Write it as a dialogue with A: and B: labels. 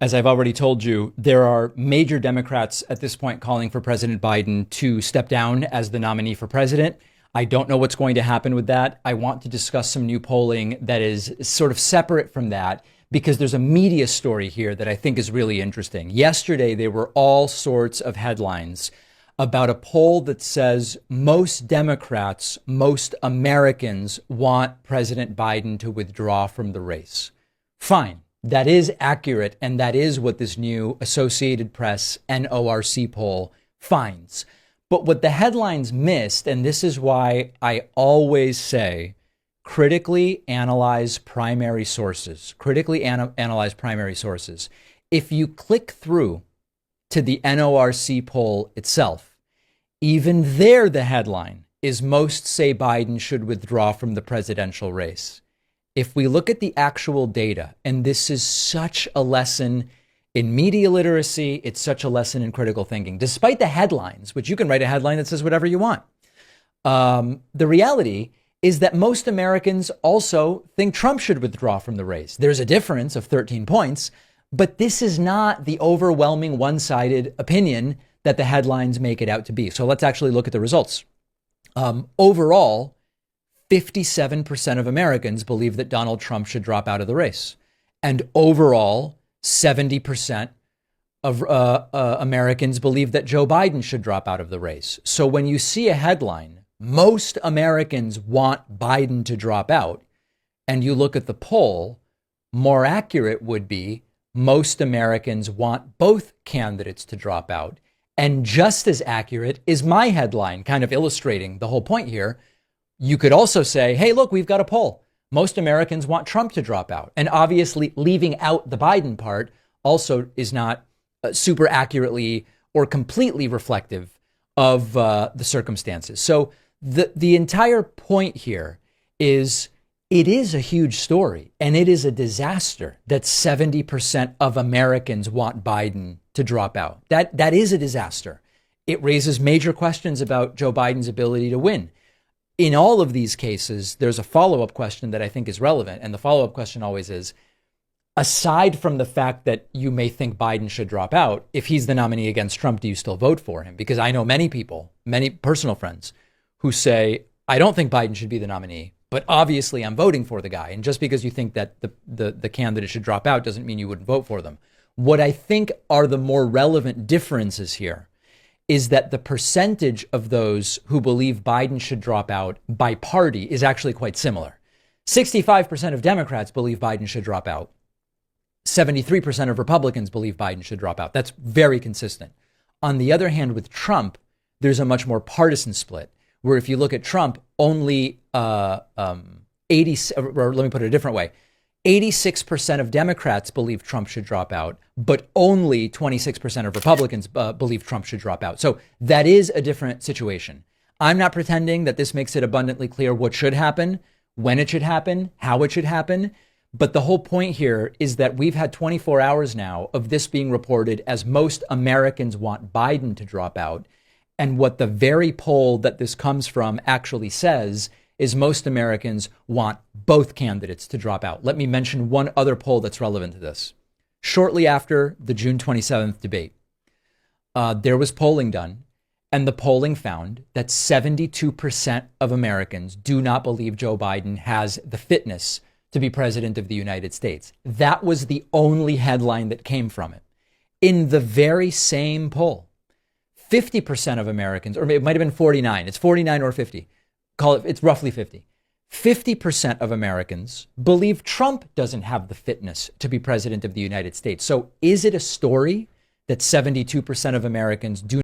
A: As I've already told you, there are major Democrats at this point calling for President Biden to step down as the nominee for president. I don't know what's going to happen with that. I want to discuss some new polling that is sort of separate from that because there's a media story here that I think is really interesting. Yesterday, there were all sorts of headlines about a poll that says most Democrats, most Americans want President Biden to withdraw from the race. Fine. That is accurate, and that is what this new Associated Press NORC poll finds. But what the headlines missed, and this is why I always say, critically analyze primary sources. Critically analyze primary sources. If you click through to the NORC poll itself, even there the headline is most say Biden should withdraw from the presidential race. If we look at the actual data, and this is such a lesson in media literacy, it's such a lesson in critical thinking, despite the headlines, which you can write a headline that says whatever you want. The reality is that most Americans also think Trump should withdraw from the race. There's a difference of 13 points, but this is not the overwhelming one-sided opinion that the headlines make it out to be. So let's actually look at the results. Overall, 57% of Americans believe that Donald Trump should drop out of the race. And overall, 70% of Americans believe that Joe Biden should drop out of the race. So when you see a headline, most Americans want Biden to drop out, and you look at the poll, more accurate would be most Americans want both candidates to drop out. And just as accurate is my headline, kind of illustrating the whole point here. You could also say, hey, look, we've got a poll. Most Americans want Trump to drop out. And obviously, leaving out the Biden part also is not super accurately or completely reflective of the circumstances. So the entire point here is it is a huge story, and it is a disaster that 70% of Americans want Biden to drop out. That is a disaster. It raises major questions about Joe Biden's ability to win. In all of these cases, there's a follow-up question that I think is relevant. And the follow-up question always is, aside from the fact that you may think Biden should drop out, if he's the nominee against Trump, do you still vote for him? Because I know many people, many personal friends who say, I don't think Biden should be the nominee, but obviously I'm voting for the guy. And just because you think that the candidate should drop out doesn't mean you wouldn't vote for them. What I think are the more relevant differences here is that the percentage of those who believe Biden should drop out by party is actually quite similar. 65% of Democrats believe Biden should drop out. 73% of Republicans believe Biden should drop out. That's very consistent. On the other hand, with Trump, there's a much more partisan split, where if you look at Trump, only 80, or let me put it a different way, 86% of Democrats believe Trump should drop out, but only 26% of Republicans believe Trump should drop out. So that is a different situation. I'm not pretending that this makes it abundantly clear what should happen, when it should happen, how it should happen. But the whole point here is that we've had 24 hours now of this being reported as most Americans want Biden to drop out. And what the very poll that this comes from actually says is most Americans want both candidates to drop out. Let me mention one other poll that's relevant to this. Shortly after the June 27th debate, there was polling done, and the polling found that 72% of Americans do not believe Joe Biden has the fitness to be president of the United States. That was the only headline that came from it. In the very same poll, 50% of Americans, or it might have been 49, it's 49 or 50, call it, it's roughly 50. 50% of Americans believe Trump doesn't have the fitness to be president of the United States. So is it a story that 72% of Americans do